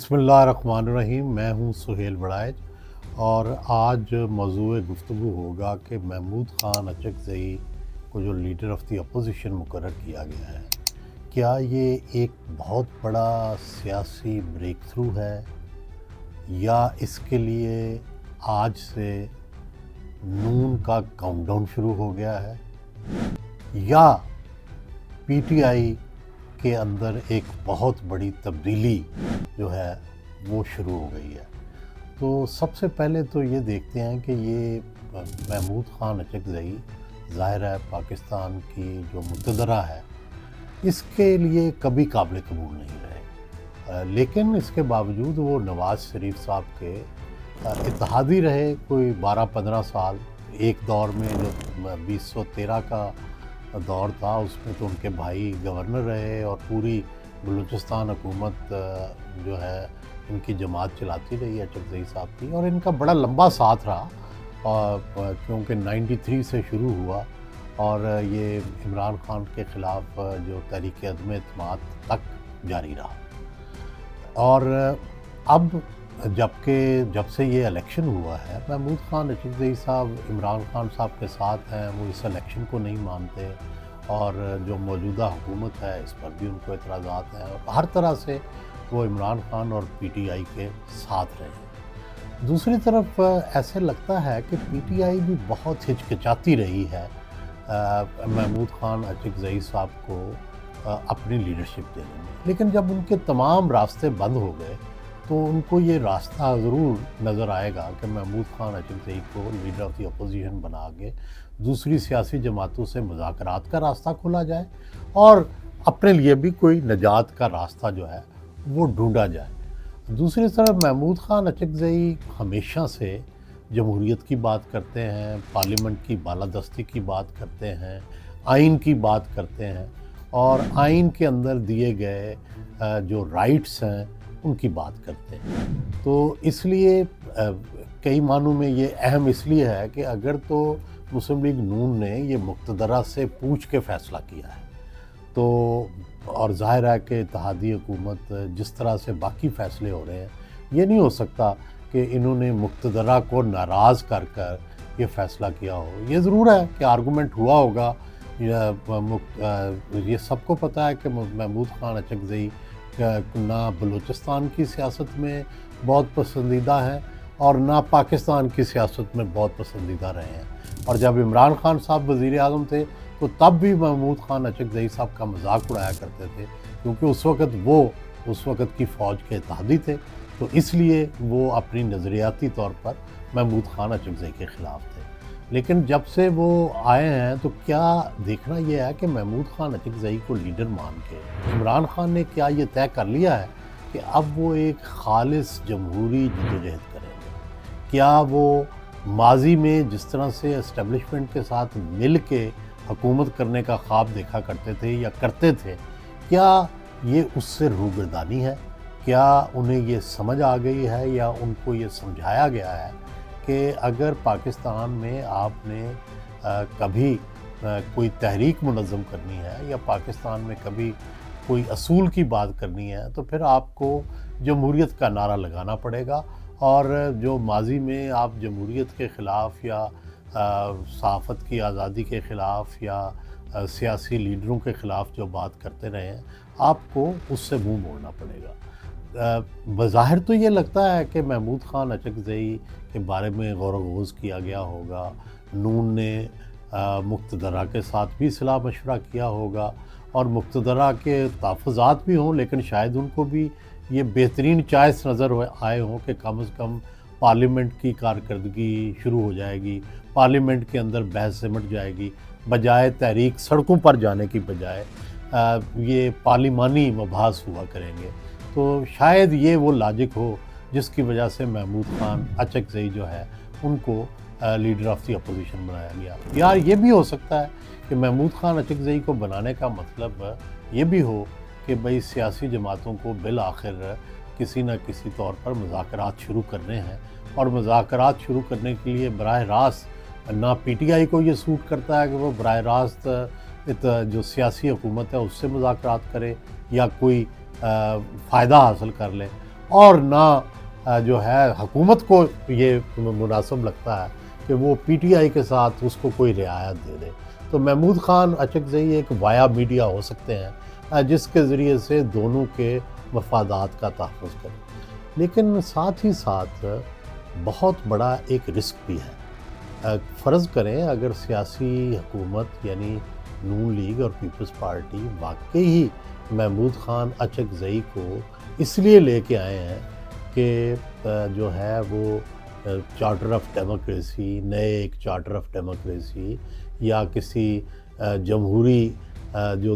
بسم اللہ الرحمن الرحیم۔ میں ہوں سہیل بڑائچ اور آج موضوع گفتگو ہوگا کہ محمود خان اچکزئی کو جو لیڈر آف دی اپوزیشن مقرر کیا گیا ہے، کیا یہ ایک بہت بڑا سیاسی بریک تھرو ہے یا اس کے لیے آج سے نون کا کاؤنٹ ڈاؤن شروع ہو گیا ہے، یا پی ٹی آئی کے اندر ایک بہت بڑی تبدیلی جو ہے وہ شروع ہو گئی ہے۔ تو سب سے پہلے تو یہ دیکھتے ہیں کہ یہ محمود خان اچکزئی ظاہر ہے پاکستان کی جو مقتدرہ ہے اس کے لیے کبھی قابل قبول نہیں رہے، لیکن اس کے باوجود وہ نواز شریف صاحب کے اتحادی رہے کوئی 12-15 سال۔ ایک دور میں جو 2013 کا دور تھا اس میں تو ان کے بھائی گورنر رہے اور پوری بلوچستان حکومت جو ہے ان کی جماعت چلاتی رہی اچکزئی صاحب کی، اور ان کا بڑا لمبا ساتھ رہا کیونکہ 93 سے شروع ہوا اور یہ عمران خان کے خلاف جو تحریک عدم اعتماد تک جاری رہا۔ اور اب جب سے یہ الیکشن ہوا ہے، محمود خان اچکزئی صاحب عمران خان صاحب کے ساتھ ہیں، وہ اس الیکشن کو نہیں مانتے اور جو موجودہ حکومت ہے اس پر بھی ان کو اعتراضات ہیں، اور ہر طرح سے وہ عمران خان اور پی ٹی آئی کے ساتھ رہے ہیں۔ دوسری طرف ایسے لگتا ہے کہ پی ٹی آئی بھی بہت ہچکچاتی رہی ہے محمود خان اچکزئی صاحب کو اپنی لیڈرشپ دینے میں، لیکن جب ان کے تمام راستے بند ہو گئے تو ان کو یہ راستہ ضرور نظر آئے گا کہ محمود خان اچکزئی کو لیڈر آف دی اپوزیشن بنا کے دوسری سیاسی جماعتوں سے مذاکرات کا راستہ کھولا جائے اور اپنے لیے بھی کوئی نجات کا راستہ جو ہے وہ ڈھونڈا جائے۔ دوسری طرف محمود خان اچکزئی ہمیشہ سے جمہوریت کی بات کرتے ہیں، پارلیمنٹ کی بالادستی کی بات کرتے ہیں، آئین کی بات کرتے ہیں، اور آئین کے اندر دیے گئے جو رائٹس ہیں ان کی بات کرتے ہیں۔ تو اس لیے کئی معنوں میں یہ اہم اس لیے ہے کہ اگر تو مسلم لیگ نون نے یہ مقتدرہ سے پوچھ کے فیصلہ کیا ہے تو، اور ظاہر ہے کہ اتحادی حکومت جس طرح سے باقی فیصلے ہو رہے ہیں یہ نہیں ہو سکتا کہ انہوں نے مقتدرہ کو ناراض کر یہ فیصلہ کیا ہو۔ یہ ضرور ہے کہ آرگومنٹ ہوا ہوگا، یہ سب کو پتہ ہے کہ محمود خان اچکزئی نہ بلوچستان کی سیاست میں بہت پسندیدہ ہیں اور نہ پاکستان کی سیاست میں بہت پسندیدہ رہے ہیں، اور جب عمران خان صاحب وزیر اعظم تھے تو تب بھی محمود خان اچکزئی صاحب کا مذاق اڑایا کرتے تھے کیونکہ اس وقت کی فوج کے اتحادی تھے، تو اس لیے وہ اپنی نظریاتی طور پر محمود خان اچکزئی کے خلاف تھے۔ لیکن جب سے وہ آئے ہیں تو کیا دیکھنا یہ ہے کہ محمود خان اچکزئی کو لیڈر مان کے عمران خان نے کیا یہ طے کر لیا ہے کہ اب وہ ایک خالص جمہوری جدوجہد کریں گے؟ کیا وہ ماضی میں جس طرح سے اسٹیبلشمنٹ کے ساتھ مل کے حکومت کرنے کا خواب دیکھا کرتے تھے یا کرتے تھے، کیا یہ اس سے روگردانی ہے؟ کیا انہیں یہ سمجھ آ گئی ہے یا ان کو یہ سمجھایا گیا ہے کہ اگر پاکستان میں آپ نے کبھی کوئی تحریک منظم کرنی ہے یا پاکستان میں کبھی کوئی اصول کی بات کرنی ہے تو پھر آپ کو جمہوریت کا نعرہ لگانا پڑے گا، اور جو ماضی میں آپ جمہوریت کے خلاف یا صحافت کی آزادی کے خلاف یا سیاسی لیڈروں کے خلاف جو بات کرتے رہے ہیں آپ کو اس سے منہ موڑنا پڑے گا۔ بظاہر تو یہ لگتا ہے کہ محمود خان اچکزئی کے بارے میں غور و خوض کیا گیا ہوگا، نون نے مقتدرہ کے ساتھ بھی صلاح مشورہ کیا ہوگا اور مقتدرہ کے تحفظات بھی ہوں، لیکن شاید ان کو بھی یہ بہترین چوائس نظر آئے ہوں کہ کم از کم پارلیمنٹ کی کارکردگی شروع ہو جائے گی، پارلیمنٹ کے اندر بحث سمٹ جائے گی، بجائے تحریک سڑکوں پر جانے کی بجائے یہ پارلیمانی مباحث ہوا کریں گے۔ تو شاید یہ وہ لاجک ہو جس کی وجہ سے محمود خان اچکزئی جو ہے ان کو لیڈر آف دی اپوزیشن بنایا گیا۔ یا یہ بھی ہو سکتا ہے کہ محمود خان اچکزئی کو بنانے کا مطلب یہ بھی ہو کہ بھئی سیاسی جماعتوں کو بالآخر کسی نہ کسی طور پر مذاکرات شروع کرنے ہیں، اور مذاکرات شروع کرنے کے لیے براہ راست نہ پی ٹی آئی کو یہ سوٹ کرتا ہے کہ وہ براہ راست جو سیاسی حکومت ہے اس سے مذاکرات کرے یا کوئی فائدہ حاصل کر لے، اور نہ جو ہے حکومت کو یہ مناسب لگتا ہے کہ وہ پی ٹی آئی کے ساتھ اس کو کوئی رعایت دے دے۔ تو محمود خان اچکزئی ایک وایا میڈیا ہو سکتے ہیں جس کے ذریعے سے دونوں کے مفادات کا تحفظ کریں، لیکن ساتھ ہی ساتھ بہت بڑا ایک رسک بھی ہے۔ فرض کریں اگر سیاسی حکومت یعنی نون لیگ اور پیپلز پارٹی واقعی ہی محمود خان اچکزئی کو اس لیے لے کے آئے ہیں کہ جو ہے وہ چارٹر آف ڈیموکریسی، نئے ایک چارٹر آف ڈیموکریسی یا کسی جمہوری جو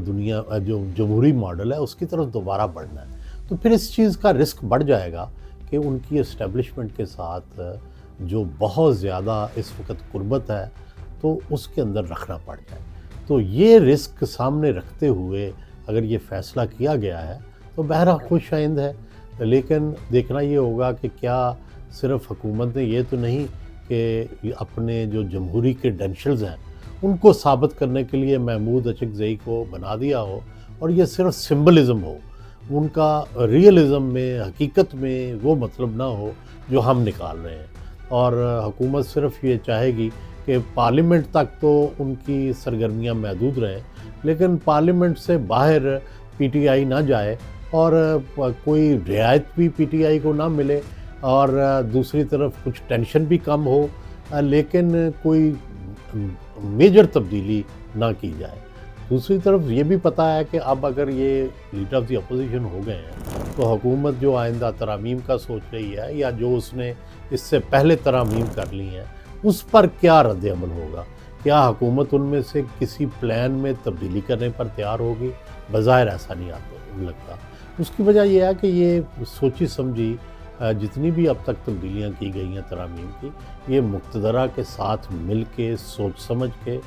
جمہوری ماڈل ہے اس کی طرف دوبارہ بڑھنا ہے، تو پھر اس چیز کا رسک بڑھ جائے گا کہ ان کی اسٹیبلشمنٹ کے ساتھ جو بہت زیادہ اس وقت قربت ہے تو اس کے اندر رکھنا پڑ جائے۔ تو یہ رسک سامنے رکھتے ہوئے اگر یہ فیصلہ کیا گیا ہے تو بہرحال خوش آئند ہے، لیکن دیکھنا یہ ہوگا کہ کیا صرف حکومت نے یہ تو نہیں کہ اپنے جو جمہوری کریڈینشلز ہیں ان کو ثابت کرنے کے لیے محمود اچکزئی کو بنا دیا ہو اور یہ صرف سمبلزم ہو، ان کا ریئلزم میں حقیقت میں وہ مطلب نہ ہو جو ہم نکال رہے ہیں، اور حکومت صرف یہ چاہے گی کہ پارلیمنٹ تک تو ان کی سرگرمیاں محدود رہیں، لیکن پارلیمنٹ سے باہر پی ٹی آئی نہ جائے اور کوئی رعایت بھی پی ٹی آئی کو نہ ملے، اور دوسری طرف کچھ ٹینشن بھی کم ہو، لیکن کوئی میجر تبدیلی نہ کی جائے۔ دوسری طرف یہ بھی پتہ ہے کہ اب اگر یہ لیڈر آف دی اپوزیشن ہو گئے ہیں تو حکومت جو آئندہ ترامیم کا سوچ رہی ہے یا جو اس نے اس سے پہلے ترامیم کر لی ہیں اس پر کیا رد عمل ہوگا؟ کیا حکومت ان میں سے کسی پلان میں تبدیلی کرنے پر تیار ہوگی؟ بظاہر ایسا نہیں لگتا۔ اس کی وجہ یہ ہے کہ یہ سوچی سمجھی جتنی بھی اب تک تبدیلیاں کی گئی ہیں ترامیم کی، یہ مقتدرہ کے ساتھ مل کے سوچ سمجھ کے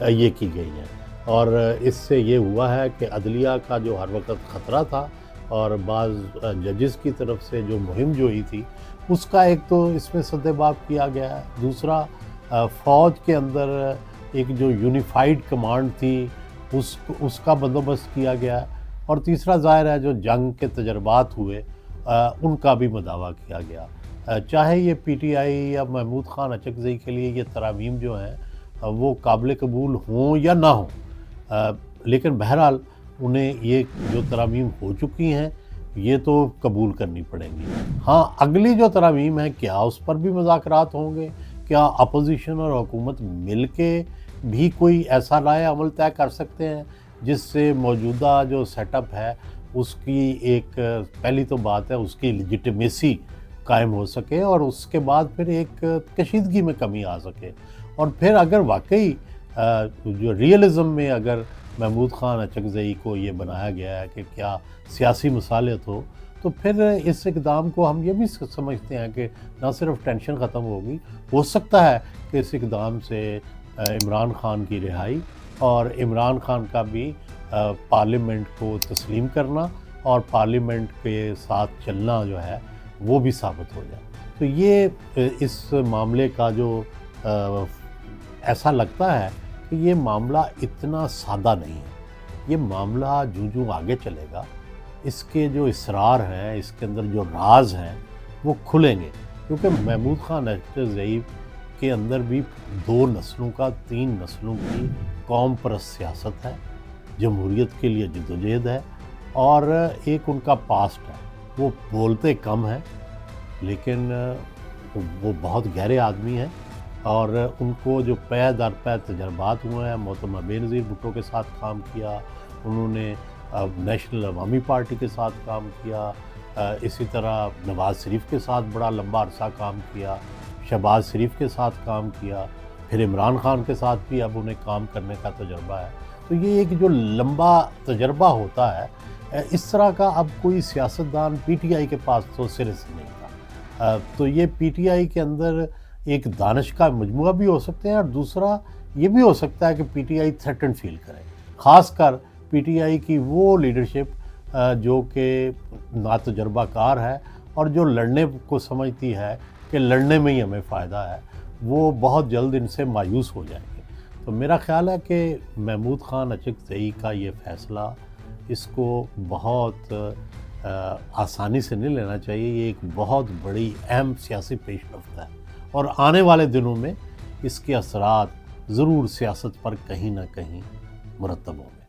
یہ کی گئی ہیں، اور اس سے یہ ہوا ہے کہ عدلیہ کا جو ہر وقت خطرہ تھا اور بعض ججز کی طرف سے جو مہم جوئی تھی اس کا ایک تو اس میں سدباب کیا گیا ہے، دوسرا فوج کے اندر ایک جو یونیفائیڈ کمانڈ تھی اس کا بندوبست کیا گیا ہے، اور تیسرا ظاہر ہے جو جنگ کے تجربات ہوئے ان کا بھی مداوع کیا گیا۔ چاہے یہ پی ٹی آئی یا محمود خان اچکزئی کے لیے یہ ترامیم جو ہیں وہ قابل قبول ہوں یا نہ ہوں، لیکن بہرحال انہیں یہ جو ترامیم ہو چکی ہیں یہ تو قبول کرنی پڑیں گی۔ ہاں، اگلی جو ترامیم ہے کیا اس پر بھی مذاکرات ہوں گے؟ کیا اپوزیشن اور حکومت مل کے بھی کوئی ایسا رائے عمل طے کر سکتے ہیں جس سے موجودہ جو سیٹ اپ ہے اس کی ایک پہلی تو بات ہے اس کی لیجیٹمیسی قائم ہو سکے اور اس کے بعد پھر ایک کشیدگی میں کمی آ سکے، اور پھر اگر واقعی جو ریئلزم میں اگر محمود خان اچکزئی کو یہ بنایا گیا ہے کہ کیا سیاسی مصالحت ہو، تو پھر اس اقدام کو ہم یہ بھی سمجھتے ہیں کہ نہ صرف ٹینشن ختم ہوگی، ہو سکتا ہے کہ اس اقدام سے عمران خان کی رہائی اور عمران خان کا بھی پارلیمنٹ کو تسلیم کرنا اور پارلیمنٹ کے ساتھ چلنا جو ہے وہ بھی ثابت ہو جائے۔ تو یہ اس معاملے کا جو ایسا لگتا ہے کہ یہ معاملہ اتنا سادہ نہیں ہے، یہ معاملہ جو آگے چلے گا اس کے جو اسرار ہیں، اس کے اندر جو راز ہیں وہ کھلیں گے، کیونکہ محمود خان اچکزئی کے اندر بھی 2 نسلوں کا 3 نسلوں کی قوم پرست سیاست ہے، جمہوریت کے لیے جدوجہد ہے، اور ایک ان کا پاسٹ ہے۔ وہ بولتے کم ہیں لیکن وہ بہت گہرے آدمی ہیں، اور ان کو جو پے در پے تجربات ہوئے ہیں، محترمہ بےنظیر بھٹو کے ساتھ کام کیا، انہوں نے نیشنل عوامی پارٹی کے ساتھ کام کیا، اسی طرح نواز شریف کے ساتھ بڑا لمبا عرصہ کام کیا، شہباز شریف کے ساتھ کام کیا، پھر عمران خان کے ساتھ بھی اب انہیں کام کرنے کا تجربہ ہے۔ تو یہ ایک جو لمبا تجربہ ہوتا ہے، اس طرح کا اب کوئی سیاستدان پی ٹی آئی کے پاس تو سرے سے نہیں تھا۔ تو یہ پی ٹی آئی کے اندر ایک دانش کا مجموعہ بھی ہو سکتے ہیں، اور دوسرا یہ بھی ہو سکتا ہے کہ پی ٹی آئی تھریٹن فیل کرے، خاص کر پی ٹی آئی کی وہ لیڈرشپ جو کہ ناتجربہ کار ہے اور جو لڑنے کو سمجھتی ہے کہ لڑنے میں ہی ہمیں فائدہ ہے، وہ بہت جلد ان سے مایوس ہو جائیں گے۔ تو میرا خیال ہے کہ محمود خان اچکزئی کا یہ فیصلہ اس کو بہت آسانی سے نہیں لینا چاہیے. یہ ایک بہت بڑی اہم سیاسی پیش رفت ہے اور آنے والے دنوں میں اس کے اثرات ضرور سیاست پر کہیں نہ کہیں مرتب ہوں گے.